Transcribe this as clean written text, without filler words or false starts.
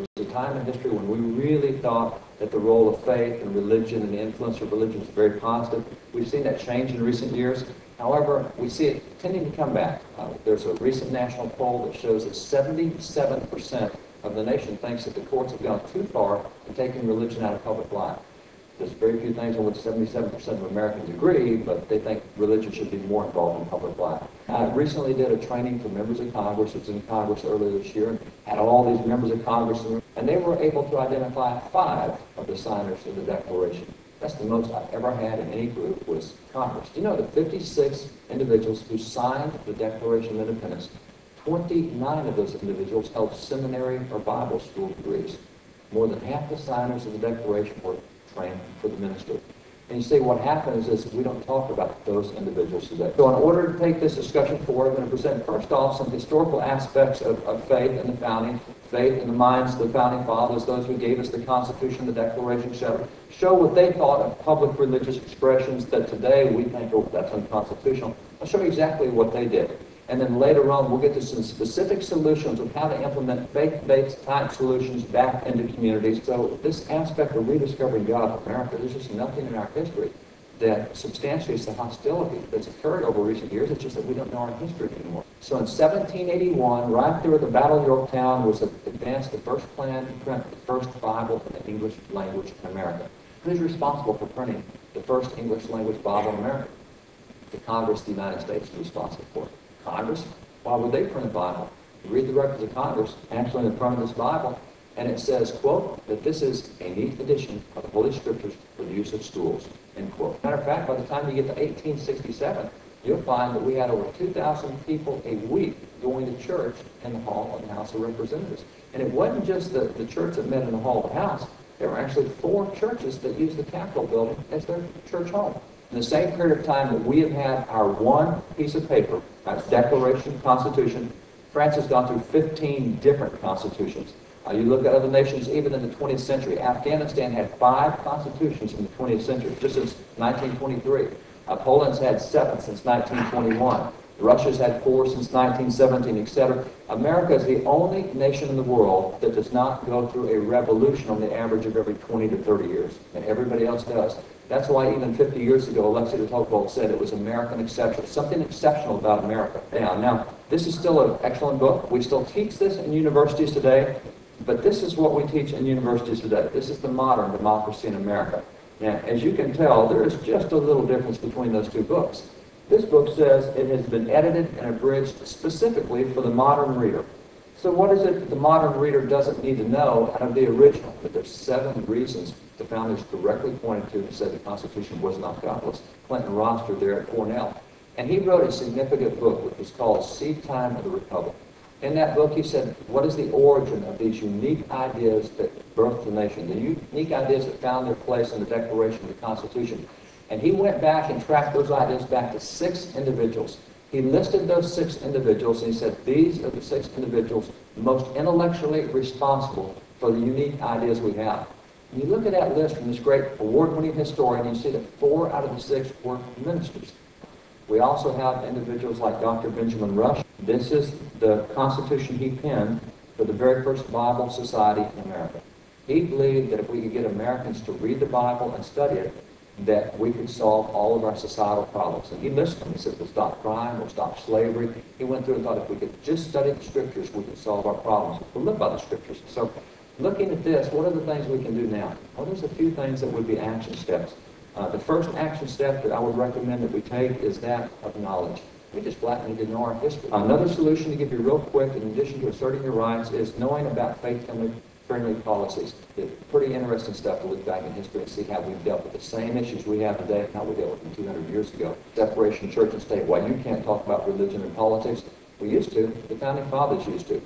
was a time in history when we really thought that the role of faith and religion and the influence of religion was very positive. We've seen that change in recent years. However, we see it tending to come back. There's a recent national poll that shows that 77% of the nation thinks that the courts have gone too far in taking religion out of public life. There's very few things on which 77% of Americans agree, but they think religion should be more involved in public life. I recently did a training for members of Congress. It was in Congress earlier this year, and had all these members of Congress in the room, and they were able to identify 5 of the signers of the Declaration. That's the most I've ever had in any group was Congress. Do you know that 56 individuals who signed the Declaration of Independence, 29 of those individuals held seminary or Bible school degrees. More than half the signers of the Declaration were trained for the ministry. And you see, what happens is we don't talk about those individuals today. So in order to take this discussion forward, I'm going to present first off some historical aspects of faith and the founding, faith in the minds of the founding fathers, those who gave us the Constitution, the Declaration, show what they thought of public religious expressions that today we think, oh, that's unconstitutional. I'll show you exactly what they did. And then later on, we'll get to some specific solutions of how to implement faith-based type solutions back into communities. So this aspect of rediscovering God in America, there's just nothing in our history that substantiates the hostility that's occurred over recent years. It's just that we don't know our history anymore. So in 1781, right there at the Battle of Yorktown, was advanced the first plan to print the first Bible in the English language in America. Who's responsible for printing the first English language Bible in America? The Congress of the United States is responsible for it. Congress, why would they print a Bible? You read the records of Congress, actually in the front of this Bible, and it says, quote, that this is a neat edition of the Holy Scriptures for the use of schools, end quote. Matter of fact, by the time you get to 1867, you'll find that we had over 2,000 people a week going to church in the hall of the House of Representatives. And it wasn't just the church that met in the hall of the House. There were actually 4 churches that used the Capitol building as their church home. In the same period of time that we have had our one piece of paper, that's Declaration, Constitution, France has gone through 15 different constitutions. You look at other nations, even in the 20th century. Afghanistan had 5 constitutions in the 20th century, just since 1923. Poland's had 7 since 1921. Russia's had 4 since 1917, etc. America is the only nation in the world that does not go through a revolution on the average of every 20 to 30 years, and everybody else does. That's why even 50 years ago, Alexis de Tocqueville said it was American exception, something exceptional about America. Now, this is still an excellent book. We still teach this in universities today, but this is what we teach in universities today. This is the modern democracy in America. Now, as you can tell, there is just a little difference between those 2 books. This book says it has been edited and abridged specifically for the modern reader. So what is it that the modern reader doesn't need to know out of the original? But there's 7 reasons the founders directly pointed to and said the Constitution was not godless. Clinton Roster there at Cornell. And he wrote a significant book which was called Seed Time of the Republic. In that book he said, what is the origin of these unique ideas that birthed the nation, the unique ideas that found their place in the Declaration of the Constitution? And he went back and tracked those ideas back to 6 individuals. He listed those 6 individuals, and he said, these are the 6 individuals most intellectually responsible for the unique ideas we have. And you look at that list from this great award-winning historian, and you see that 4 out of the 6 were ministers. We also have individuals like Dr. Benjamin Rush. This is the Constitution he penned for the very first Bible Society in America. He believed that if we could get Americans to read the Bible and study it, that we could solve all of our societal problems. And he listed them. He said, we'll stop crime, we'll stop slavery. He went through and thought if we could just study the Scriptures, we could solve our problems. We'll live by the Scriptures. So looking at this, what are the things we can do now? Well, there's a few things that would be action steps. The first action step that I would recommend that we take is that of knowledge. We just flatly need to know our history. Another solution to give you real quick, in addition to asserting your rights, is knowing about faith-friendly policies. It's pretty interesting stuff to look back in history and see how we've dealt with the same issues we have today and how we dealt with them 200 years ago. Separation of church and state. Why you can't talk about religion and politics? We used to. The founding fathers used to.